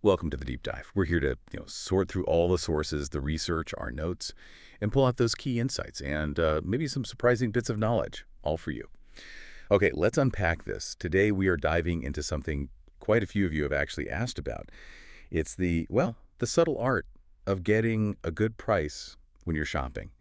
Welcome to the deep dive. We're here to, sort through all the sources, the research, our notes, and pull out those key insights and maybe some surprising bits of knowledge, all for you. Okay, let's unpack this. Today we are diving into something quite a few of you have actually asked about. It's the subtle art of getting a good price when you're shopping.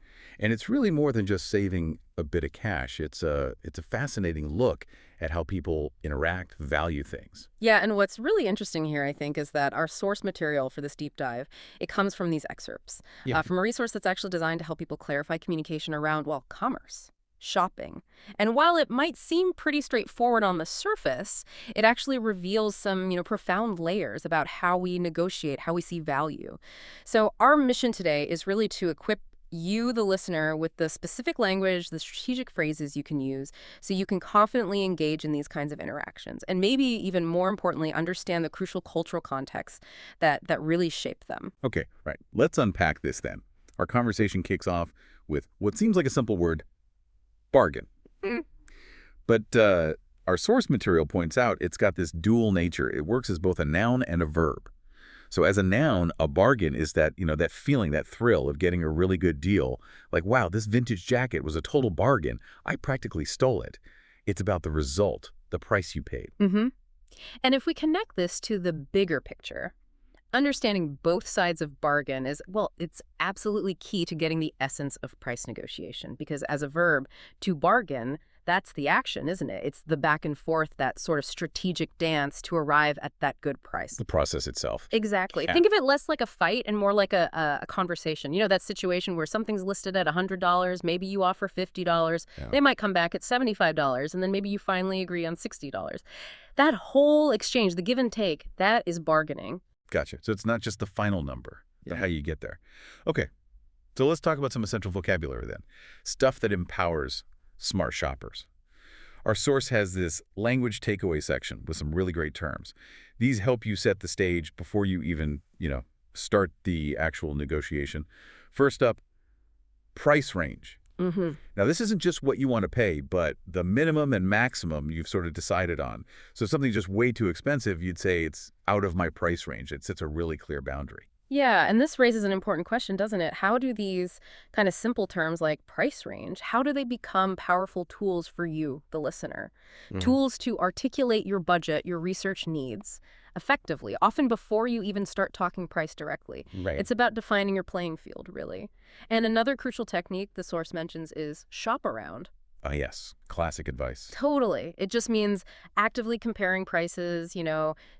And it's really more than just saving a bit of cash. It's a fascinating look at how people interact, value things. Yeah, and what's really interesting here, I think, is that our source material for this deep dive, it comes from these excerpts, Yeah. from a resource that's actually designed to help people clarify communication around, well, commerce, shopping. And while it might seem pretty straightforward on the surface, it actually reveals some, profound layers about how we negotiate, how we see value. So our mission today is really to equip you, the listener, with the specific language, the strategic phrases you can use so you can confidently engage in these kinds of interactions. And maybe even more importantly, understand the crucial cultural context that really shape them. Okay, right. Let's unpack this then. Our conversation kicks off with what seems like a simple word, bargain. Mm. But our source material points out it's got this dual nature. It works as both a noun and a verb. So as a noun, a bargain is that feeling, that thrill of getting a really good deal. Like, wow, this vintage jacket was a total bargain. I practically stole it. It's about the result, the price you paid. Mm-hmm. And if we connect this to the bigger picture, understanding both sides of bargain is, well, it's absolutely key to getting the essence of price negotiation. Because as a verb, to bargain, that's the action, isn't it? It's the back and forth, that sort of strategic dance to arrive at that good price. The process itself. Exactly. Yeah. Think of it less like a fight and more like a conversation. You know, that situation where something's listed at $100, maybe you offer $50. Yeah. They might come back at $75, and then maybe you finally agree on $60. That whole exchange, the give and take, that is bargaining. Gotcha. So it's not just the final number, but Yeah. how you get there. Okay, so let's talk about some essential vocabulary then. Stuff that empowers smart shoppers. Our source has this language takeaway section with some really great terms. These help you set the stage before you even, start the actual negotiation. First up, price range. Mm-hmm. Now, this isn't just what you want to pay, but the minimum and maximum you've sort of decided on. So if something's just way too expensive, you'd say it's out of my price range. It sets a really clear boundary. Yeah, and this raises an important question, doesn't it? How do these kind of simple terms like price range, how do they become powerful tools for you, the listener? Tools to articulate your budget, your research needs effectively, often before you even start talking price directly. Right. It's about defining your playing field, really. And another crucial technique the source mentions is shop around. Yes, classic advice. Totally. It just means actively comparing prices,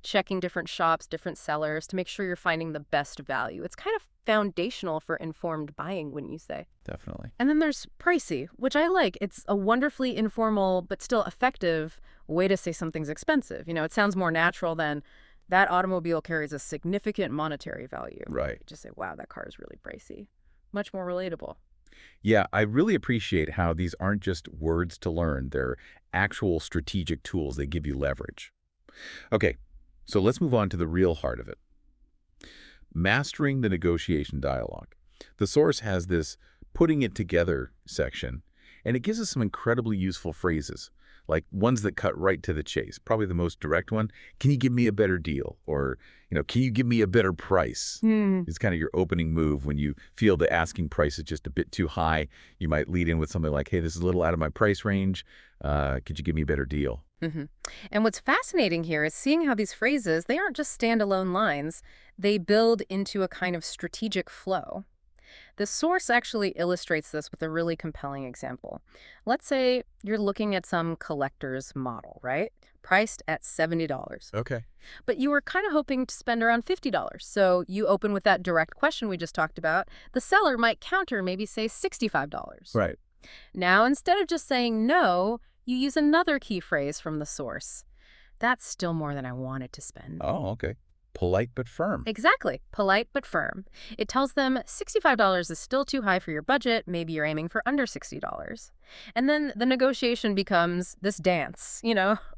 checking different shops, different sellers to make sure you're finding the best value. It's kind of foundational for informed buying, wouldn't you say? Definitely. And then there's pricey, which I like. It's a wonderfully informal but still effective way to say something's expensive. It sounds more natural than that automobile carries a significant monetary value. Right. Just say, wow, that car is really pricey. Much more relatable. Yeah, I really appreciate how these aren't just words to learn. They're actual strategic tools. They give you leverage. Okay, so let's move on to the real heart of it. Mastering the negotiation dialogue. The source has this putting it together section, and it gives us some incredibly useful phrases, like ones that cut right to the chase. Probably the most direct one, can you give me a better deal? Or, can you give me a better price? It's kind of your opening move when you feel the asking price is just a bit too high. You might lead in with something like, hey, this is a little out of my price range. Could you give me a better deal? Mm-hmm. And what's fascinating here is seeing how these phrases, they aren't just standalone lines. They build into a kind of strategic flow. The source actually illustrates this with a really compelling example. Let's say you're looking at some collector's model, right? Priced at $70. Okay. But you were kind of hoping to spend around $50. So you open with that direct question we just talked about. The seller might counter, maybe say $65. Right. Now, instead of just saying no, you use another key phrase from the source. That's still more than I wanted to spend. Oh, okay. Polite but firm. Exactly. Polite but firm. It tells them $65 is still too high for your budget. Maybe you're aiming for under $60. And then the negotiation becomes this dance,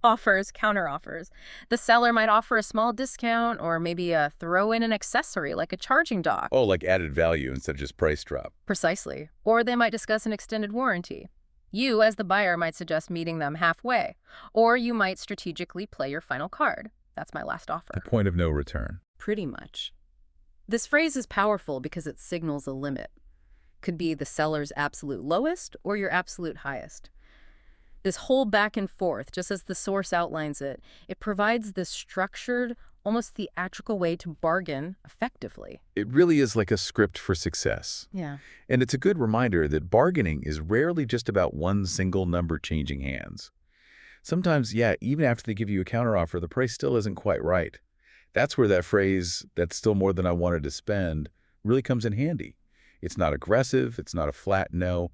offers, counter offers. The seller might offer a small discount or maybe throw in an accessory like a charging dock. Oh, like added value instead of just price drop. Precisely. Or they might discuss an extended warranty. You, as the buyer, might suggest meeting them halfway. Or you might strategically play your final card. That's my last offer. The point of no return. Pretty much. This phrase is powerful because it signals a limit. Could be the seller's absolute lowest or your absolute highest. This whole back and forth, just as the source outlines it, it provides this structured, almost theatrical way to bargain effectively. It really is like a script for success. Yeah. And it's a good reminder that bargaining is rarely just about one single number changing hands. Sometimes, yeah, even after they give you a counteroffer, the price still isn't quite right. That's where that phrase, "that's still more than I wanted to spend," really comes in handy. It's not aggressive, it's not a flat no,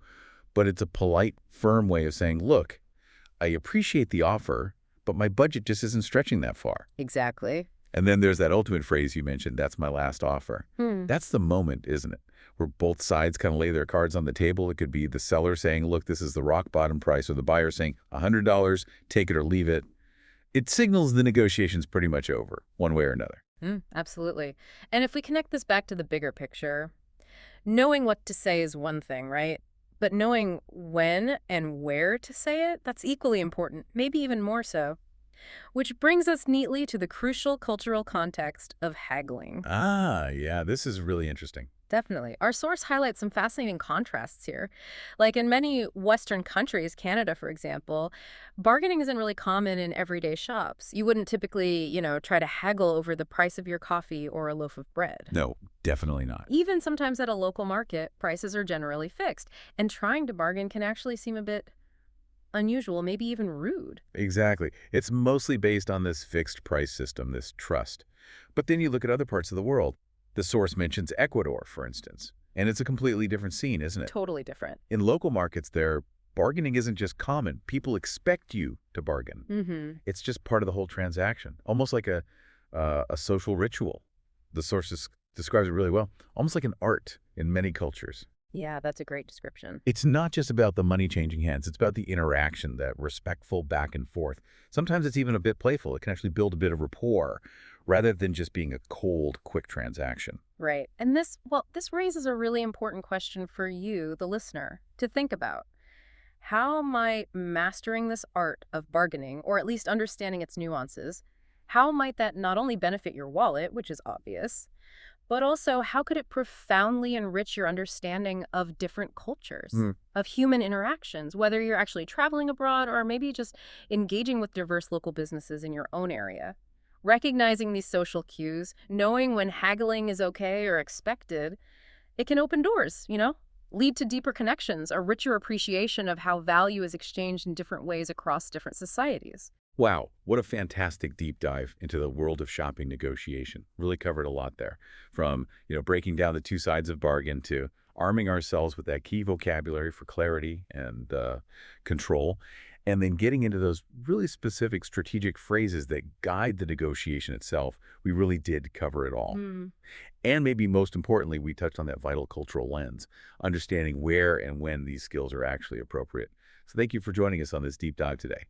but it's a polite, firm way of saying, look, I appreciate the offer, but my budget just isn't stretching that far. Exactly. And then there's that ultimate phrase you mentioned, "that's my last offer." Hmm. That's the moment, isn't it? Where both sides kind of lay their cards on the table. It could be the seller saying, look, this is the rock bottom price, or the buyer saying, $100, take it or leave it. It signals the negotiation's pretty much over, one way or another. Absolutely. And if we connect this back to the bigger picture, knowing what to say is one thing, right? But knowing when and where to say it, that's equally important, maybe even more so. Which brings us neatly to the crucial cultural context of haggling. Ah, yeah, this is really interesting. Definitely. Our source highlights some fascinating contrasts here. Like in many Western countries, Canada, for example, bargaining isn't really common in everyday shops. You wouldn't typically, try to haggle over the price of your coffee or a loaf of bread. No, definitely not. Even sometimes at a local market, prices are generally fixed, and trying to bargain can actually seem a bit unusual, maybe even rude. Exactly. It's mostly based on this fixed price system, this trust. But then you look at other parts of the world. The source mentions Ecuador, for instance, and it's a completely different scene, isn't it? Totally different. In local markets there, bargaining isn't just common. People expect you to bargain. Mm-hmm. It's just part of the whole transaction, almost like a social ritual. The source describes it really well, almost like an art in many cultures. Yeah, that's a great description. It's not just about the money changing hands. It's about the interaction, that respectful back and forth. Sometimes it's even a bit playful. It can actually build a bit of rapport rather than just being a cold, quick transaction. Right. And this raises a really important question for you, the listener, to think about. How might mastering this art of bargaining, or at least understanding its nuances, how might that not only benefit your wallet, which is obvious, but also how could it profoundly enrich your understanding of different cultures, Hmm. of human interactions, whether you're actually traveling abroad or maybe just engaging with diverse local businesses in your own area? Recognizing these social cues, knowing when haggling is okay or expected, it can open doors, lead to deeper connections, a richer appreciation of how value is exchanged in different ways across different societies. Wow, what a fantastic deep dive into the world of shopping negotiation. Really covered a lot there. From, breaking down the two sides of bargain to arming ourselves with that key vocabulary for clarity and control, and then getting into those really specific strategic phrases that guide the negotiation itself. We really did cover it all. Hmm. And maybe most importantly, we touched on that vital cultural lens, understanding where and when these skills are actually appropriate. So thank you for joining us on this deep dive today.